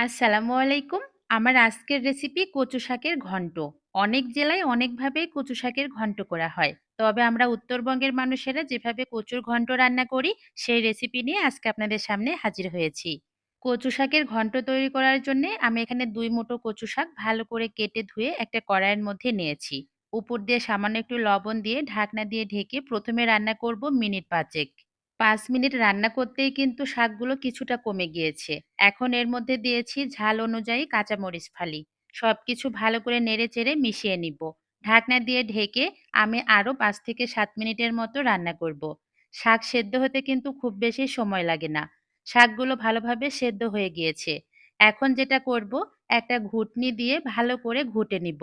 আসসালামু আলাইকুম। আমার আজকের রেসিপি কচু শাকের ঘন্ট। অনেক জেলায় অনেকভাবেই কচু শাকের ঘন্ট করা হয়। তবে আমরা উত্তরবঙ্গের মানুষেরা যেভাবে কচুর ঘন্ট রান্না করি, সেই রেসিপি নিয়ে আজকে আপনাদের সামনে হাজির হয়েছি। কচু শাকের ঘন্ট তৈরি করার জন্যে আমি এখানে ২ মুঠো কচু শাক ভালো করে কেটে ধুয়ে একটা কড়াইয়ের মধ্যে নিয়েছি। উপর দিয়ে সামান্য একটু লবণ দিয়ে ঢাকনা দিয়ে ঢেকে ১ম এ রান্না করব মিনিট ৫ এক। ৫ মিনিট রান্না করতেই কিন্তু শাকগুলো কিছুটা কমে গিয়েছে। এখন এর মধ্যে দিয়েছি ঝাল অনুযায়ী কাঁচামরিচ ফালি। সবকিছু ভালো করে নেড়েচেড়ে মিশিয়ে নিব। ঢাকনা দিয়ে ঢেকে আমি আরও ৫ থেকে ৭ মিনিটের মতো রান্না করব। শাক সেদ্ধ হতে কিন্তু খুব বেশি সময় লাগে না। শাকগুলো ভালোভাবে সেদ্ধ হয়ে গিয়েছে। এখন যেটা করব, একটা ঘুটনি দিয়ে ভালো করে ঘুটে নিব।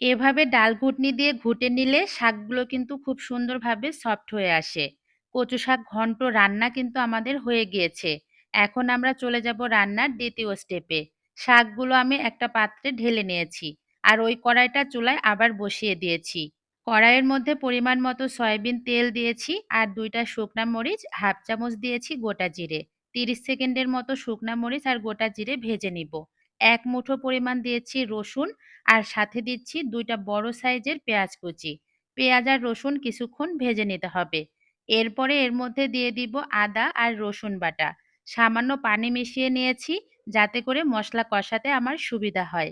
এভাবে ডাল ঘুটনি দিয়ে ঘুটে নিলে শাকগুলো কিন্তু খুব সুন্দরভাবে সফট হয়ে আসে। কচু শাক ঘন্ট রান্না কিন্তু আমাদের হয়ে গিয়েছে। এখন আমরা চলে যাব রান্নার ২য় স্টেপে। শাকগুলো আমি একটা পাত্রে ঢেলে নিয়েছি। আর ওই কড়াইটা চুলায় আবার বসিয়ে দিয়েছি। কড়াইয়ের মধ্যে পরিমাণ মতো সয়াবিন তেল দিয়েছি আর ২ টা শুকনা মরিচ, হাফ চামচ দিয়েছি গোটা জিরে। ৩০ সেকেন্ডের মতো শুকনা মরিচ আর গোটা জিরে ভেজে নিব। ১ মুঠো পরিমাণ দিয়েছি রসুন আর সাথে দিচ্ছি ২ টা বড় সাইজের পেঁয়াজ কুচি। পেঁয়াজ আর রসুন কিছুক্ষণ ভেজে নিতে হবে। এরপরে এর মধ্যে দিয়ে দিব আদা আর রসুন বাটা। সামান্য পানি মিশিয়ে নিয়েছি যাতে করে মসলা কষাতে আমার সুবিধা হয়।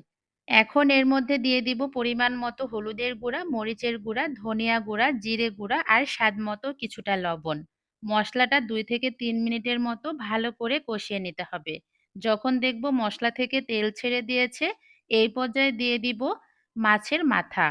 এখন এর মধ্যে দিয়ে দিব পরিমাণ মতো হলুদের গুঁড়া, মরিচের গুঁড়া, ধনিয়া গুঁড়া, জিরে গুঁড়া আর স্বাদ মতো কিছুটা লবণ। মসলাটা ২ থেকে ৩ মিনিটের মতো ভালো করে কষিয়ে নিতে হবে। যখন দেখব মসলা থেকে তেল ছেড়ে দিয়েছে, এই পর্যায়ে দিয়ে দিব মাছের মাথা।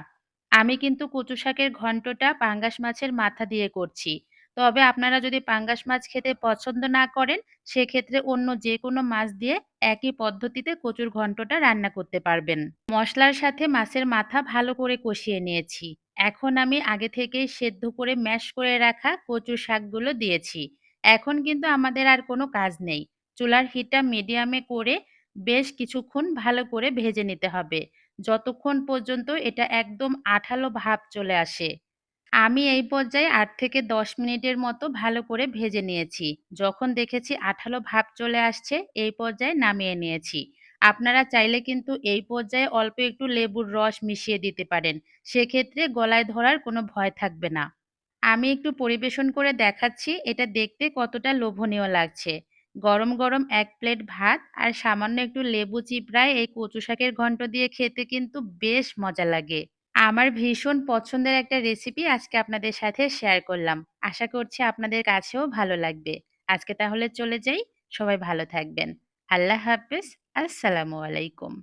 আমি কিন্তু কচু শাকের ঘন্টটা পাঙ্গাস মাছের মাথা দিয়ে করছি। তবে আপনারা যদি পাঙ্গাস মাছ খেতে পছন্দ না করেন, সেক্ষেত্রে অন্য যেকোনো মাছ দিয়ে একই পদ্ধতিতে কচুর ঘন্টটা রান্না করতে পারবেন। মসলার সাথে মাছের মাথা ভালো করে কষিয়ে নিয়েছি। এখন আমি আগে থেকেই সেদ্ধ করে ম্যাশ করে রাখা কচুর শাকগুলো দিয়েছি। এখন কিন্তু আমাদের আর কোনো কাজ নেই। চুলার হিটটা মিডিয়ামে করে বেশ কিছুক্ষণ ভালো করে ভেজে নিতে হবে। যতক্ষণ পর্যন্ত এটা একদম আঠালো ভাব চলে আসে। আমি এই পর্যায়ে ৮ থেকে ১০ মিনিটের মতো ভালো করে ভেজে নিয়েছি। যখন দেখেছি আঠালো ভাব চলে আসছে, এই পর্যায়ে নামিয়ে নিয়েছি। আপনারা চাইলে কিন্তু এই পর্যায়ে অল্প একটু লেবুর রস মিশিয়ে দিতে পারেন। সেক্ষেত্রে গলায় ধরার কোনো ভয় থাকবে না। আমি একটু পরিবেশন করে দেখাচ্ছি এটা দেখতে কতটা লোভনীয় লাগছে। গরম, গরম ১ প্লেট ভাত আর সামান্য একটু লেবু চিপড়ায় এই কচু শাকের ঘন্ট দিয়ে খেতে কিন্তু বেশ মজা লাগে। আমার ভীষণ পছন্দের একটা রেসিপি আজকে আপনাদের সাথে শেয়ার করলাম। আশা করছি আপনাদের কাছেও ভালো লাগবে। আজকে তাহলে চলে যাই। সবাই ভালো থাকবেন। আল্লাহ হাফেজ। আসসালামু আলাইকুম।